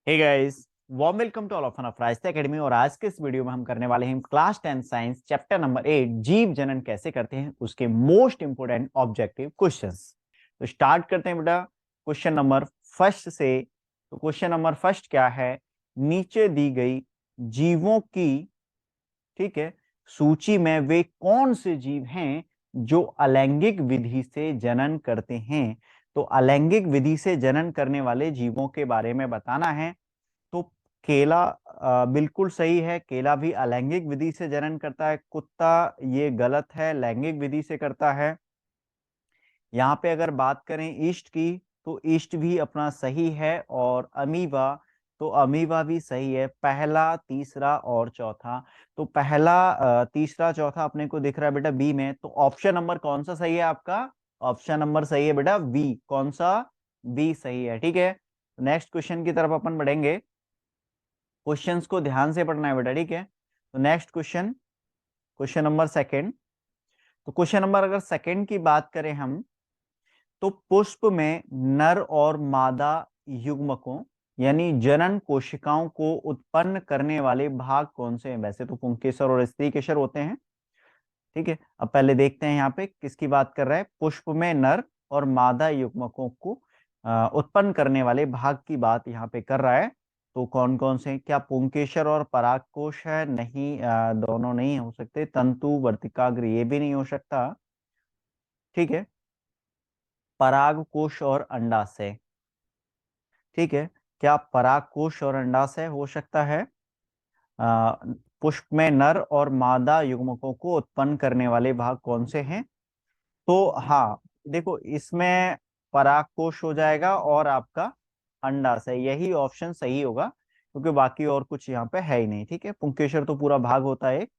Hey guys, warm welcome to all of Rasta academy. और आज के इस वीडियो में हम करने वाले हैं क्लास 10 साइंस चैप्टर नंबर 8 जीव जनन कैसे करते हैं उसके मोस्ट इंपोर्टेंट ऑब्जेक्टिव क्वेश्चंस। तो स्टार्ट करते हैं बेटा क्वेश्चन नंबर फर्स्ट से। तो क्वेश्चन नंबर फर्स्ट क्या है? नीचे दी गई जीवों की, ठीक है, सूची में वे कौन से जीव हैं जो अलैंगिक विधि से जनन करते हैं? तो अलैंगिक विधि से जनन करने वाले जीवों के बारे में बताना है। तो केला बिल्कुल सही है, केला भी अलैंगिक विधि से जनन करता है। कुत्ता ये गलत है, लैंगिक विधि से करता है। यहाँ पे अगर बात करें ईस्ट की, तो ईस्ट भी अपना सही है। और अमीबा, तो अमीबा भी सही है, पहला तीसरा और चौथा। तो पहला तीसरा चौथा अपने को दिख रहा है बेटा बी में। तो ऑप्शन नंबर कौन सा सही है आपका? ऑप्शन नंबर सही है बेटा बी। कौन सा? बी सही है। ठीक है, नेक्स्ट क्वेश्चन की तरफ अपन बढ़ेंगे। क्वेश्चंस को ध्यान से पढ़ना है बेटा, ठीक है। तो next question, question number second. तो क्वेश्चन नंबर अगर सेकंड की बात करें हम, तो पुष्प में नर और मादा युग्मकों यानी जनन कोशिकाओं को उत्पन्न करने वाले भाग कौन से हैं? वैसे तो पुंकेसर और स्त्री केसर होते हैं, ठीक है। अब पहले देखते हैं यहाँ पे किसकी बात कर रहा है। पुष्प में नर और मादा युग्मकों को उत्पन्न करने वाले भाग की बात यहाँ पे कर रहा है। तो कौन कौन से? क्या पुंकेसर और परागकोश है? नहीं, दोनों नहीं हो सकते। तंतु वर्तिकाग्र ये भी नहीं हो सकता, ठीक है। परागकोश और अंडाशय, ठीक है। क्या परागकोश और अंडाशय हो सकता है? अ, पुष्प में नर और मादा युग्मकों को उत्पन्न करने वाले भाग कौन से हैं? तो हाँ, देखो इसमें परागकोश हो जाएगा और आपका अंडाशय, यही ऑप्शन सही होगा, क्योंकि बाकी और कुछ यहाँ पे है ही नहीं, ठीक है। पुंकेसर तो पूरा भाग होता है एक,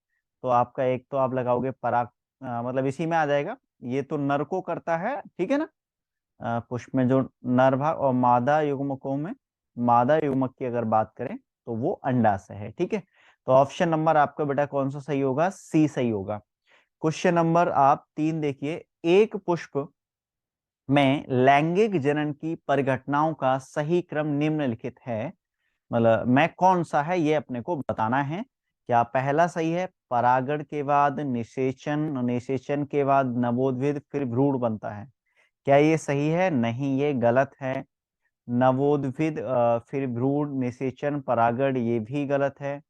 तो आपका एक तो आप लगाओगे पराग, मतलब इसी में आ जाएगा। ये तो नर को करता है, ठीक है ना। पुष्प में जो नर भाग, और मादा युग्मकों में, मादा युग्मक की अगर बात करें तो वो अंडाशय है, ठीक है। तो ऑप्शन नंबर आपका बेटा कौन सा सही होगा? सी सही होगा। क्वेश्चन नंबर आप 3 देखिए। एक पुष्प में लैंगिक जनन की परिघटनाओं का सही क्रम निम्नलिखित है, मतलब मैं कौन सा है ये अपने को बताना है। क्या पहला सही है परागण के बाद निषेचन, निषेचन के बाद नवोद्भिद फिर भ्रूण बनता है? क्या ये सही है? नहीं, ये गलत है। नवोद्भिद फिर भ्रूण निषेचन परागण ये भी गलत है।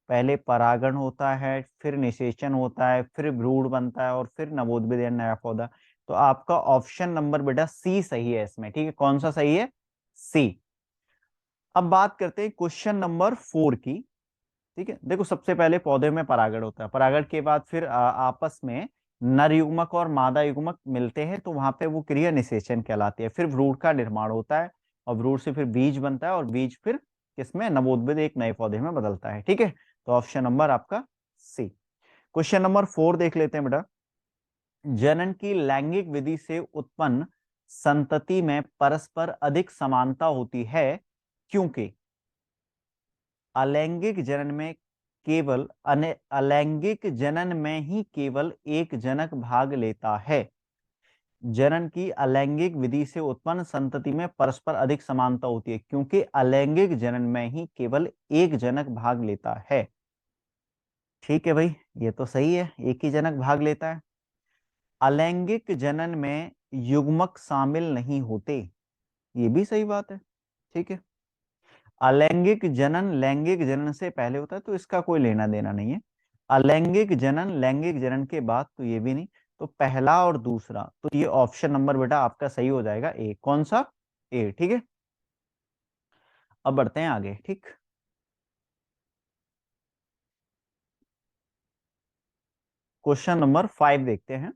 पहले परागण होता है, फिर निषेचन होता है, फिर भ्रूण बनता है और फिर नवोद्भिद या नया पौधा। तो आपका ऑप्शन नंबर बेटा सी सही है इसमें, ठीक है। कौन सा सही है? सी। अब बात करते हैं क्वेश्चन नंबर 4 की, ठीक है। देखो सबसे पहले पौधे में परागण होता है, परागण के बाद फिर आपस में नर युग्मक और मादा युग्मक मिलते हैं, तो वहां पे वो क्रिया निषेचन कहलाती है। फिर भ्रूण का निर्माण होता है और भ्रूण से फिर बीज बनता है और बीज फिर किसमें? नवोद्भिद एक नए पौधे में बदलता है, ठीक है। तो ऑप्शन नंबर आपका सी। क्वेश्चन नंबर 4 देख लेते हैं बेटा। जनन की लैंगिक विधि से उत्पन्न संतति में परस्पर अधिक समानता होती है, क्योंकि अलैंगिक जनन में केवल अलैंगिक जनन में ही केवल एक जनक भाग लेता है। जनन की अलैंगिक विधि से उत्पन्न संतति में परस्पर अधिक समानता होती है, क्योंकि अलैंगिक जनन में ही केवल एक जनक भाग लेता है। ठीक है भाई, ये तो सही है, एक ही जनक भाग लेता है। अलैंगिक जनन में युग्मक शामिल नहीं होते, ये भी सही बात है, ठीक है। अलैंगिक जनन लैंगिक जनन से पहले होता है, तो इसका कोई लेना देना नहीं है। अलैंगिक जनन लैंगिक जनन के बाद, तो ये भी नहीं। तो पहला और दूसरा, तो ये ऑप्शन नंबर बेटा आपका सही हो जाएगा ए। कौन सा? ए, ठीक है। अब बढ़ते हैं आगे, ठीक। क्वेश्चन नंबर 5 देखते हैं।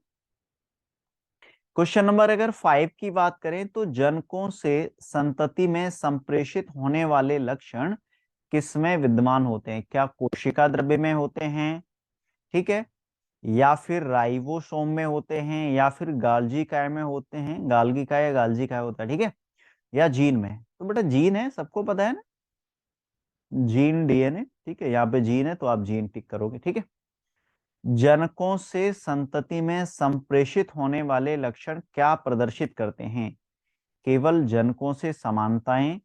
क्वेश्चन नंबर अगर 5 की बात करें, तो जनकों से संतति में संप्रेषित होने वाले लक्षण किसमें विद्यमान होते हैं? क्या कोशिका द्रव्य में होते हैं, ठीक है, या फिर राइबोसोम में होते हैं, या फिर गाल्जी काय में होते हैं? गाल्गी काय या गाल्जी काय होता है, ठीक है, या जीन में? तो बेटा जीन है, सबको पता है ना, जीन डीएनए, ठीक है। यहाँ पे जीन है तो आप जीन टिक करोगे, ठीक है। जनकों से संतति में संप्रेषित होने वाले लक्षण क्या प्रदर्शित करते हैं? केवल जनकों से समानताएं,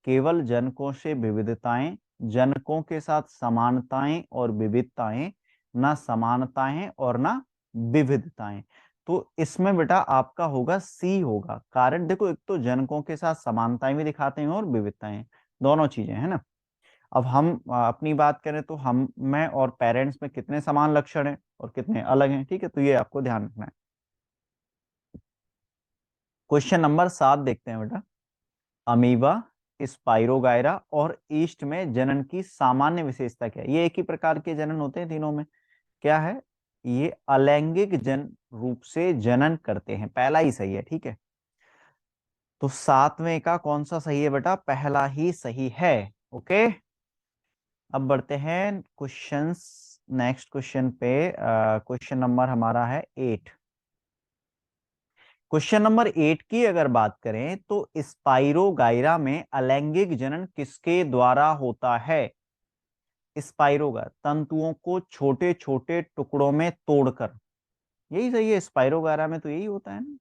केवल जनकों से विविधताएं, जनकों के साथ समानताएं और विविधताएं, ना समानताएं और ना विविधताएं। तो इसमें बेटा आपका होगा सी होगा। कारण देखो, एक तो जनकों के साथ समानताएं भी दिखाते हैं और विविधताएं, दोनों चीजें है ना। अब हम अपनी बात करें तो हम में और पेरेंट्स में कितने समान लक्षण हैं और कितने अलग हैं, ठीक है, तो ये आपको ध्यान रखना है। क्वेश्चन नंबर 7 देखते हैं बेटा। अमीबा, स्पाइरोगायरा और ईस्ट में जनन की सामान्य विशेषता क्या है? ये एक ही प्रकार के जनन होते हैं तीनों में। क्या है? ये अलैंगिक जन रूप से जनन करते हैं, पहला ही सही है, ठीक है। तो 7वें का कौन सा सही है बेटा? पहला ही सही है। ओके, अब बढ़ते हैं क्वेश्चंस, नेक्स्ट क्वेश्चन पे। क्वेश्चन नंबर हमारा है 8। क्वेश्चन नंबर 8 की अगर बात करें तो स्पाइरोगाइरा में अलैंगिक जनन किसके द्वारा होता है? स्पाइरोगा तंतुओं को छोटे छोटे टुकड़ों में तोड़कर, यही सही है। स्पाइरोगाइरा में तो यही होता है ना,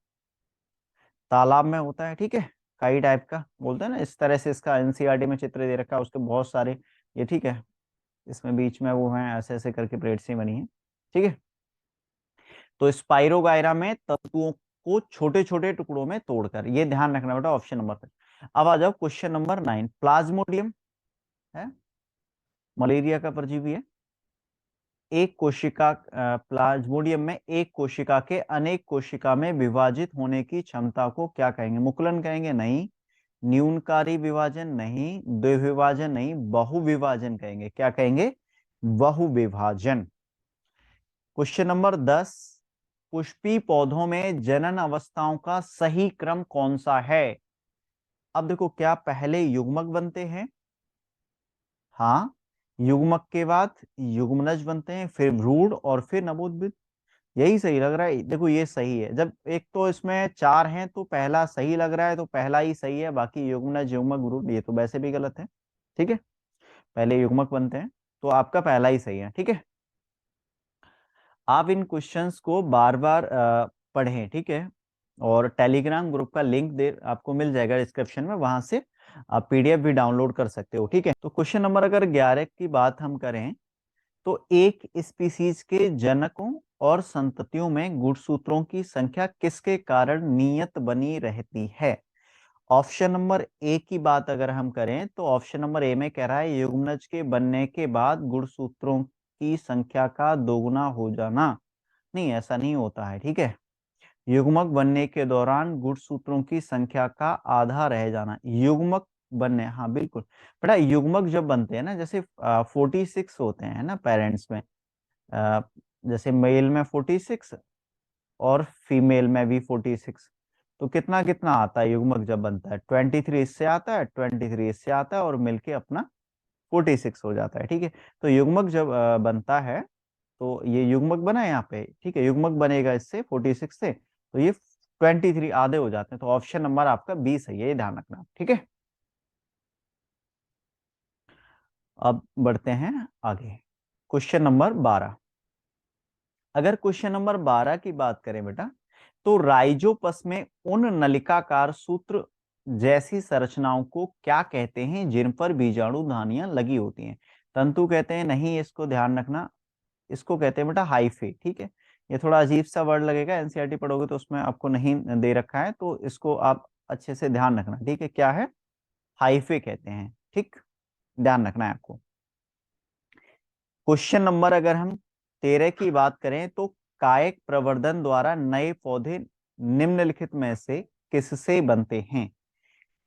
तालाब में होता है, ठीक है, काई टाइप का बोलते हैं ना, इस तरह से इसका एनसीईआरटी में चित्र दे रखा है, उसके बहुत सारे, ये ठीक है, इसमें बीच में वो है, ऐसे ऐसे करके प्लेट सी बनी है, ठीक है। तो स्पाइरोगाइरा में तंतुओं को छोटे छोटे टुकड़ों में तोड़कर, ये ध्यान रखना बेटा ऑप्शन नंबर पे। अब आ जाओ क्वेश्चन नंबर 9। प्लाज्मोडियम है, मलेरिया का परजीवी है। एक कोशिका, प्लाज्मोडियम में एक कोशिका के अनेक कोशिका में विभाजित होने की क्षमता को क्या कहेंगे? मुकुलन कहेंगे? नहीं। न्यूनकारी विभाजन? नहीं। द्विविभाजन? नहीं। बहुविभाजन कहेंगे। क्या कहेंगे? बहुविभाजन। Question number 10। पुष्पी पौधों में जनन अवस्थाओं का सही क्रम कौन सा है? अब देखो, क्या पहले युग्मक बनते हैं? हाँ, युग्मक के बाद युग्मनज बनते हैं, फिर भ्रूण और फिर नवोद्भिद। यही सही लग रहा है, देखो ये सही है। जब एक तो इसमें 4 हैं तो पहला सही लग रहा है, तो पहला ही सही है, बाकी युग्मनज युग्मक भ्रूण ये तो वैसे भी गलत है, ठीक है। पहले युग्मक बनते हैं, तो आपका पहला ही सही है, ठीक है। आप इन क्वेश्चंस को बार बार पढ़ें, ठीक है। और टेलीग्राम ग्रुप का लिंक दे आपको मिल जाएगा डिस्क्रिप्शन में, वहां से आप पीडीएफ भी डाउनलोड कर सकते हो, ठीक है। तो क्वेश्चन नंबर अगर 11 की बात हम करें तो एक स्पीसीज के जनकों और संततियों में गुणसूत्रों की संख्या किसके कारण नियत बनी रहती है? ऑप्शन नंबर ए की बात अगर हम करें तो ऑप्शन नंबर ए में कह रहा है युग्मनज के बनने के बाद गुणसूत्रों की संख्या का दोगुना हो जाना। नहीं, ऐसा नहीं होता है, ठीक है। युग्मक बनने के दौरान गुणसूत्रों की संख्या का आधा रह जाना, युग्मक बनने, हाँ बिल्कुल बेटा, युग्मक जब बनते हैं ना, जैसे 46 होते हैं ना पेरेंट्स में, अ, जैसे मेल में 46 और फीमेल में भी 46, तो कितना कितना आता है युग्मक जब बनता है? 23 इससे आता है, 23 इससे आता है, और मिलके अपना 46 हो जाता है, ठीक है। तो युग्मक जब बनता है, तो ये युग्मक बना है यहाँ पे, ठीक है, युग्मक बनेगा इससे 46 से, तो ये 23 आधे हो जाते हैं, तो ऑप्शन नंबर आपका बी सही है, ये ध्यान रखना, ठीक है। अब बढ़ते हैं आगे, क्वेश्चन नंबर 12। अगर क्वेश्चन नंबर 12 की बात करें बेटा, तो राइजोपस में उन नलिकाकार सूत्र जैसी संरचनाओं को क्या कहते हैं जिन पर बीजाणु धानियां लगी होती हैं? तंतु कहते हैं? नहीं, इसको ध्यान रखना, इसको कहते हैं बेटा हाइफे, ठीक है। ये थोड़ा अजीब सा वर्ड लगेगा, एनसीईआरटी पढ़ोगे तो उसमें आपको नहीं दे रखा है, तो इसको आप अच्छे से ध्यान रखना, ठीक है। क्या है? हाइफे कहते हैं, ठीक, ध्यान रखना है आपको। क्वेश्चन नंबर अगर हम 13 की बात करें तो कायिक प्रवर्धन द्वारा नए पौधे निम्नलिखित में से किससे बनते हैं?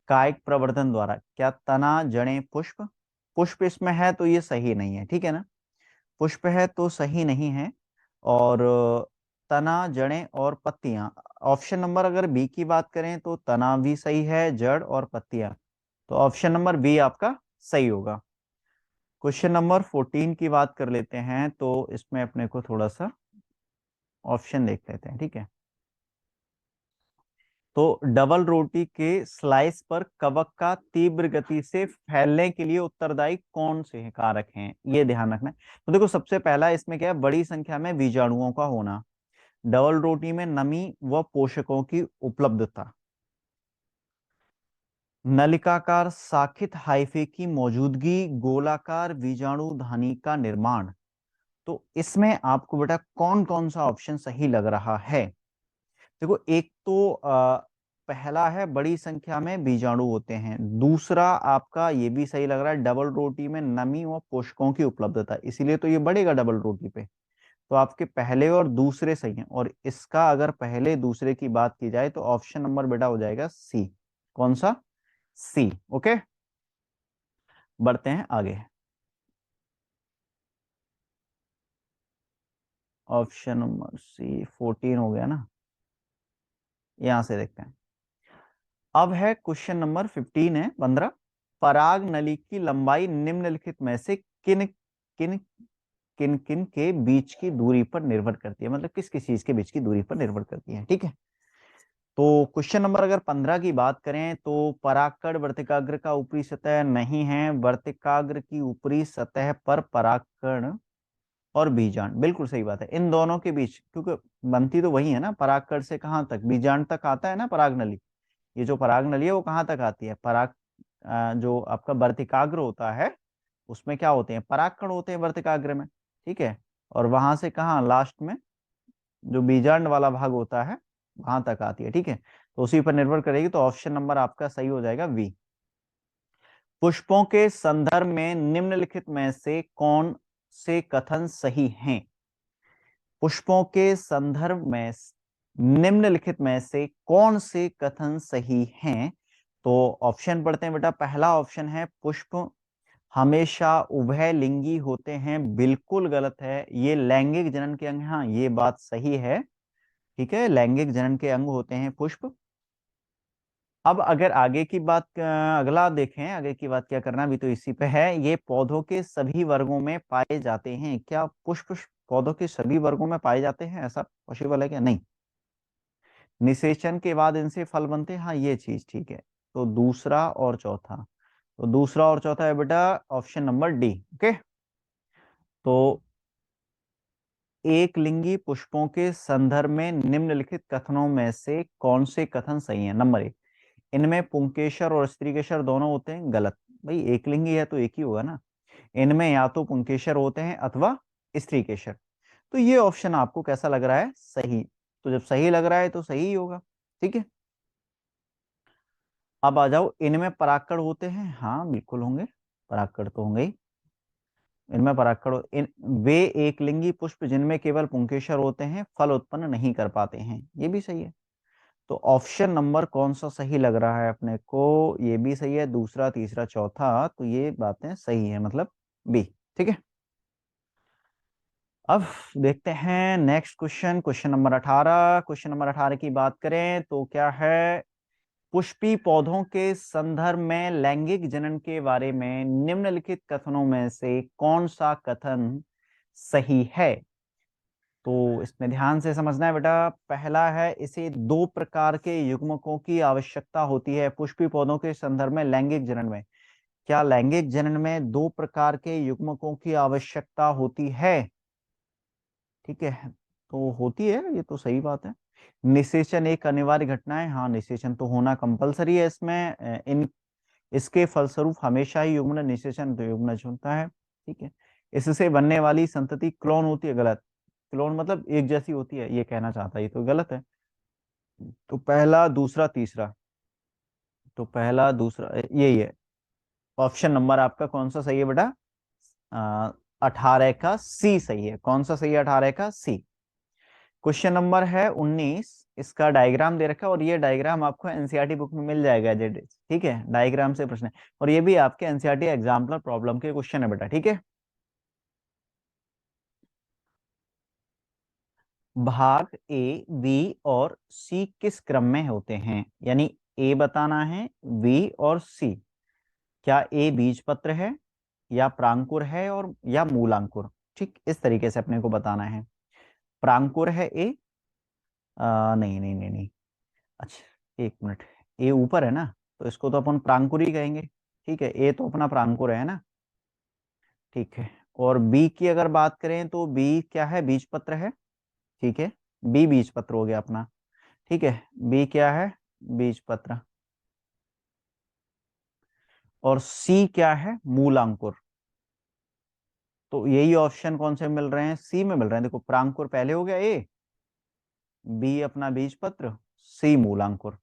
कायिक प्रवर्धन द्वारा, क्या तना, जड़ें, पुष्प? पुष्प इसमें है तो ये सही नहीं है, ठीक है ना, पुष्प है तो सही नहीं है। और तना, जड़ें और पत्तियां, ऑप्शन नंबर अगर बी की बात करें तो तना भी सही है, जड़ और पत्तियां, तो ऑप्शन नंबर बी आपका सही होगा। क्वेश्चन नंबर 14 की बात कर लेते हैं, तो इसमें अपने को थोड़ा सा ऑप्शन देख लेते हैं, ठीक है। तो डबल रोटी के स्लाइस पर कवक का तीव्र गति से फैलने के लिए उत्तरदायी कौन से कारक हैं? ये ध्यान रखना है। तो देखो, सबसे पहला इसमें क्या है? बड़ी संख्या में बीजाणुओं का होना, डबल रोटी में नमी व पोषकों की उपलब्धता, नलिकाकार शाखित हाइफे की मौजूदगी, गोलाकार बीजाणुधानी का निर्माण। तो इसमें आपको बेटा कौन कौन सा ऑप्शन सही लग रहा है? देखो, एक तो पहला है बड़ी संख्या में बीजाणु होते हैं। दूसरा आपका ये भी सही लग रहा है, डबल रोटी में नमी व पोषकों की उपलब्धता, इसीलिए तो ये बढ़ेगा डबल रोटी पे। तो आपके पहले और दूसरे सही हैं, और इसका अगर पहले दूसरे की बात की जाए तो ऑप्शन नंबर बेटा हो जाएगा सी। कौन सा? सी। ओके, बढ़ते हैं आगे। ऑप्शन नंबर सी 14 हो गया ना, यहां से देखते हैं। अब है क्वेश्चन नंबर 15 है 15। पराग नली की लंबाई निम्नलिखित में से किन किन किन किन के बीच की दूरी पर निर्भर करती है, मतलब किस किस चीज के बीच की दूरी पर निर्भर करती है। ठीक है, तो क्वेश्चन नंबर अगर 15 की बात करें तो परागकण वर्तिकाग्र का ऊपरी सतह नहीं है, वर्तिकाग्र की ऊपरी सतह पर परागकण और बीजांड, बिल्कुल सही बात है। इन दोनों के बीच, क्योंकि बनती तो वही है ना, परागकण से कहाँ तक, बीजांड तक आता है ना पराग नली। ये जो पराग नली है वो कहाँ तक आती है, पराग जो आपका वर्तिकाग्र होता है उसमें क्या होते हैं, परागकण होते हैं वर्तिकाग्र में। ठीक है, और वहां से कहाँ लास्ट में जो बीजांड वाला भाग होता है वहां तक आती है। ठीक है, तो उसी पर निर्भर करेगी, तो ऑप्शन नंबर आपका सही हो जाएगा वी। पुष्पों के संदर्भ में निम्नलिखित में से कौन से कथन सही हैं? पुष्पों के संदर्भ में निम्नलिखित में से कौन से कथन सही हैं? तो ऑप्शन पढ़ते हैं बेटा। पहला ऑप्शन है पुष्प हमेशा उभयलिंगी होते हैं, बिल्कुल गलत है। ये लैंगिक जनन के अंग हैं, हाँ ये बात सही है। ठीक है, लैंगिक जनन के अंग होते हैं पुष्प। अब अगर आगे की बात अगला देखें, आगे की बात क्या करना, अभी तो इसी पे है। ये पौधों के सभी वर्गों में पाए जाते हैं क्या? पुष्प पौधों के सभी वर्गों में पाए जाते हैं, ऐसा पॉसिबल है क्या? नहीं। निषेचन के बाद इनसे फल बनते हैं, हाँ ये चीज ठीक है। तो दूसरा और चौथा, तो दूसरा और चौथा है बेटा ऑप्शन नंबर डी। ओके, तो एक लिंगी पुष्पों के संदर्भ में निम्नलिखित कथनों में से कौन से कथन सही हैं? नंबर एक, इनमें पुंकेसर और स्त्रीकेसर दोनों होते हैं, गलत। भाई एक लिंगी है तो एक ही होगा ना। इनमें या तो पुंकेसर होते हैं अथवा स्त्रीकेसर। तो ये ऑप्शन आपको कैसा लग रहा है? सही। तो जब सही लग रहा है तो सही ही होगा। ठीक है, अब आ जाओ, इनमें परागकण होते हैं, हाँ बिल्कुल होंगे, परागकण तो होंगे ही। इनमें परागकण वे एक लिंगी पुष्प जिनमें केवल पुंकेसर होते हैं फल उत्पन्न नहीं कर पाते हैं, ये भी सही है। तो ऑप्शन नंबर कौन सा सही लग रहा है अपने को? ये भी सही है, दूसरा तीसरा चौथा, तो ये बातें सही है, मतलब बी। ठीक है, अब देखते हैं next question, question number 18। Question number 18 की बात करें तो क्या है? पुष्पी पौधों के संदर्भ में लैंगिक जनन के बारे में निम्नलिखित कथनों में से कौन सा कथन सही है? तो इसमें ध्यान से समझना है बेटा। पहला है, इसे दो प्रकार के युग्मकों की आवश्यकता होती है पुष्पी पौधों के संदर्भ में लैंगिक जनन में। क्या लैंगिक जनन में दो प्रकार के युग्मकों की आवश्यकता होती है? ठीक है, तो होती है, ये तो सही बात है। निषेचन एक अनिवार्य घटना है, हाँ निषेचन तो होना कंपलसरी है इसमें। इन इसके फलस्वरूप हमेशा ही युग्मन निषेचन तो युग्मनज होता है। ठीक है, इससे बनने वाली संतति क्लोन होती है, गलत। क्लोन मतलब एक जैसी होती है, ये कहना चाहता है, ये तो गलत है। तो पहला दूसरा तीसरा, तो पहला दूसरा यही है। ऑप्शन नंबर आपका कौन सा सही है बेटा? 18 का सी सही है। कौन सा सही है? 18 का सी। क्वेश्चन नंबर है 19। इसका डायग्राम दे रखा है, और ये डायग्राम आपको एनसीईआरटी बुक में मिल जाएगा जेड। ठीक है, डायग्राम से प्रश्न है, और ये भी आपके एनसीईआरटी एग्जाम्पलर प्रॉब्लम के क्वेश्चन है बेटा। ठीक है, भाग ए, बी और सी किस क्रम में होते हैं? यानी ए बताना है, बी और सी। क्या ए बीज पत्र है, या प्रांकुर है, और या मूलांकुर? ठीक, इस तरीके से अपने को बताना है। प्रांकुर है ए, नहीं नहीं नहीं नहीं, अच्छा एक मिनट, ए ऊपर है ना, तो इसको तो अपन प्रांकुर ही कहेंगे। ठीक है, ए तो अपना प्रांकुर है ना। ठीक है, और बी की अगर बात करें तो बी क्या है? बीज पत्र है। ठीक है, बी बीज पत्र हो गया अपना। ठीक है, बी क्या है? बीज पत्र। और सी क्या है, मूल अंकुर। तो यही ऑप्शन कौन से मिल रहे हैं, सी में मिल रहे हैं। देखो प्रांकुर पहले हो गया ए, बी अपना बीज पत्र, सी मूलांकुर।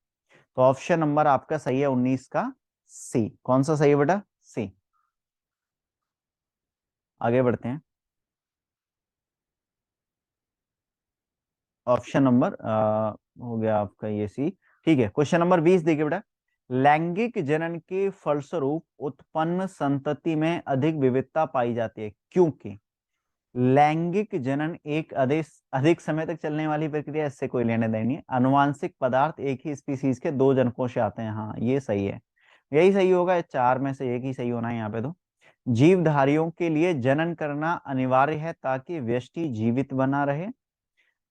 तो ऑप्शन नंबर आपका सही है 19 का सी। कौन सा सही है बेटा, सी। आगे बढ़ते हैं। ऑप्शन नंबर हो गया आपका ये सी। ठीक है, क्वेश्चन नंबर 20 देखिए बेटा। लैंगिक जनन के फलस्वरूप उत्पन्न संतति में अधिक विविधता पाई जाती है, क्योंकि लैंगिक जनन एक अधिक अधिक समय तक चलने वाली प्रक्रिया, इससे कोई लेने देने नहीं है। अनुवांशिक पदार्थ एक ही स्पीसीज के दो जनकों से आते हैं, हाँ ये सही है, यही सही होगा, चार में से एक ही सही होना है यहाँ पे। तो जीवधारियों के लिए जनन करना अनिवार्य है ताकि व्यष्टि जीवित बना रहे,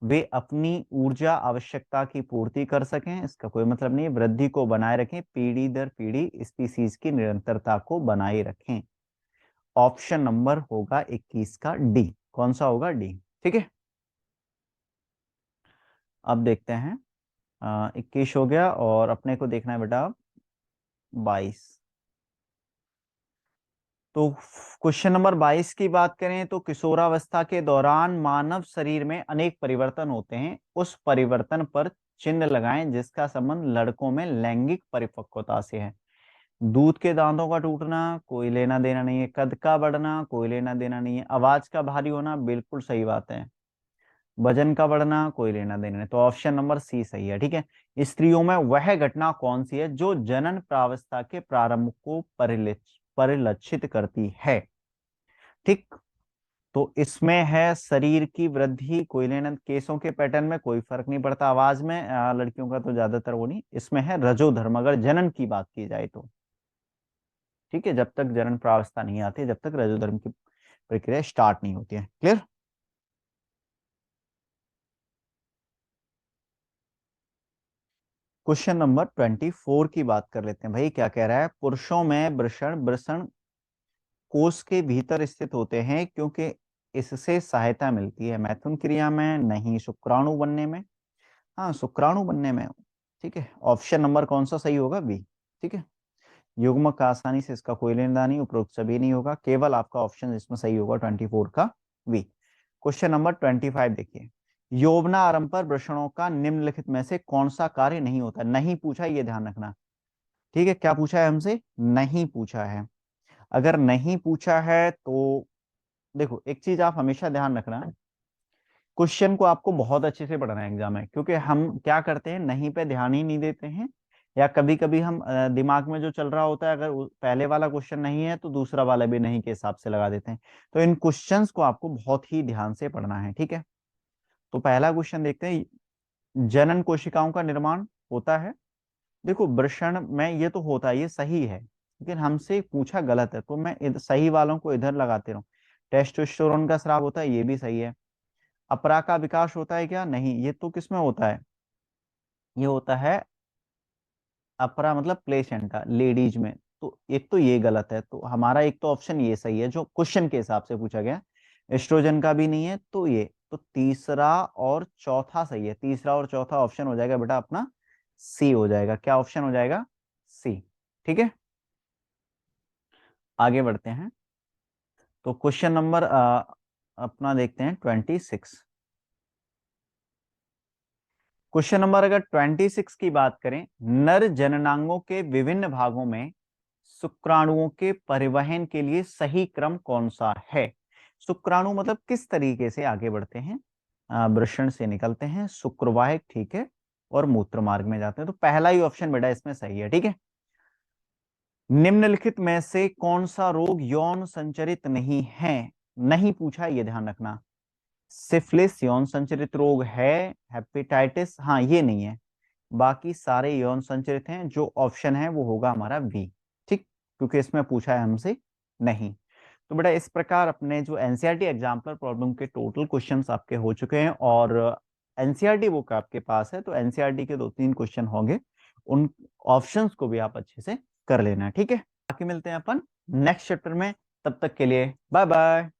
वे अपनी ऊर्जा आवश्यकता की पूर्ति कर सकें, इसका कोई मतलब नहीं है, वृद्धि को बनाए रखें, पीढ़ी दर पीढ़ी स्पीसीज की निरंतरता को बनाए रखें। ऑप्शन नंबर होगा 21 का डी। कौन सा होगा, डी। ठीक है, अब देखते हैं। 21 हो गया और अपने को देखना है बेटा 22। तो क्वेश्चन नंबर 22 की बात करें तो किशोरावस्था के दौरान मानव शरीर में अनेक परिवर्तन होते हैं, उस परिवर्तन पर चिन्ह लगाएं जिसका संबंध लड़कों में लैंगिक परिपक्वता से है। दूध के दांतों का टूटना कोई लेना देना नहीं है, कद का बढ़ना कोई लेना देना नहीं है, आवाज का भारी होना बिल्कुल सही बात है, वजन का बढ़ना कोई लेना देना नहीं। तो ऑप्शन नंबर सी सही है। ठीक है, स्त्रियों में वह घटना कौन सी है जो जनन प्रावस्था के प्रारंभ को परिलक्षित करती है। ठीक, तो इसमें है शरीर की वृद्धि, कोई लेना, केसों के पैटर्न में कोई फर्क नहीं पड़ता, आवाज में लड़कियों का तो ज्यादातर वो नहीं, इसमें है रजोधर्म अगर जनन की बात की जाए तो। ठीक है, जब तक जनन प्रावस्था नहीं आती, जब तक रजोधर्म की प्रक्रिया स्टार्ट नहीं होती है। क्लियर। क्वेश्चन नंबर 24 की बात कर लेते हैं भाई, क्या कह रहा है। पुरुषों में वृषण वृषण कोष के भीतर स्थित होते हैं क्योंकि इससे सहायता मिलती है मैथुन क्रिया में, नहीं शुक्राणु बनने में। हाँ शुक्राणु बनने में। ठीक है, ऑप्शन नंबर कौन सा सही होगा, बी। ठीक है, युग्मक का आसानी से इसका कोई लेना नहीं, उपरोक्त सभी नहीं होगा, केवल आपका ऑप्शन इसमें सही होगा 24 का बी। क्वेश्चन नंबर 25 देखिए। यौवना आरंभ पर वृषणों का निम्नलिखित में से कौन सा कार्य नहीं होता, नहीं पूछा, ये ध्यान रखना। ठीक है, क्या पूछा है हमसे, नहीं पूछा है। अगर नहीं पूछा है तो देखो एक चीज आप हमेशा ध्यान रखना, क्वेश्चन को आपको बहुत अच्छे से पढ़ना है एग्जाम में, क्योंकि हम क्या करते हैं नहीं पे ध्यान ही नहीं देते हैं, या कभी कभी हम दिमाग में जो चल रहा होता है अगर पहले वाला क्वेश्चन नहीं है तो दूसरा वाला भी नहीं के हिसाब से लगा देते हैं। तो इन क्वेश्चंस को आपको बहुत ही ध्यान से पढ़ना है। ठीक है, तो पहला क्वेश्चन देखते हैं। जनन कोशिकाओं का निर्माण होता है, देखो वृषण में ये तो होता है, ये सही है, लेकिन हमसे पूछा गलत है, तो मैं सही वालों को इधर लगाते रहूं। टेस्टोस्टेरोन का स्राव होता है, ये भी सही है। अपरा का विकास होता है क्या, नहीं, ये तो किसमें होता है, ये होता है अपरा मतलब प्लेसेंटा, लेडीज में। तो एक तो ये गलत है, तो हमारा एक तो ऑप्शन ये सही है जो क्वेश्चन के हिसाब से पूछा गया। एस्ट्रोजन का भी नहीं है, तो ये तो तीसरा और चौथा सही है, तीसरा और चौथा ऑप्शन हो जाएगा बेटा अपना सी हो जाएगा। क्या ऑप्शन हो जाएगा, सी। ठीक है, आगे बढ़ते हैं। तो क्वेश्चन नंबर अपना देखते हैं 26। क्वेश्चन नंबर अगर 26 की बात करें, नर जननांगों के विभिन्न भागों में शुक्राणुओं के परिवहन के लिए सही क्रम कौन सा है। शुक्राणु मतलब किस तरीके से आगे बढ़ते हैं, वृषण से निकलते हैं, शुक्रवाहिक, ठीक है, और मूत्र मार्ग में जाते हैं। तो पहला ही ऑप्शन बेटा इसमें सही है। ठीक है, निम्नलिखित में से कौन सा रोग यौन संचरित नहीं है, नहीं पूछा, ये ध्यान रखना। सिफिलिस यौन संचरित रोग है, हेपेटाइटिस हाँ ये नहीं है, बाकी सारे यौन संचरित हैं। जो ऑप्शन है वो होगा हमारा बी। ठीक, क्योंकि इसमें पूछा है हमसे नहीं। तो बेटा इस प्रकार अपने जो एनसीईआरटी एग्जाम्पलर प्रॉब्लम के टोटल क्वेश्चंस आपके हो चुके हैं, और एनसीईआरटी बुक आपके पास है, तो एनसीईआरटी के 2-3 क्वेश्चन होंगे, उन ऑप्शंस को भी आप अच्छे से कर लेना। ठीक है, बाकी मिलते हैं अपन नेक्स्ट चैप्टर में, तब तक के लिए बाय बाय।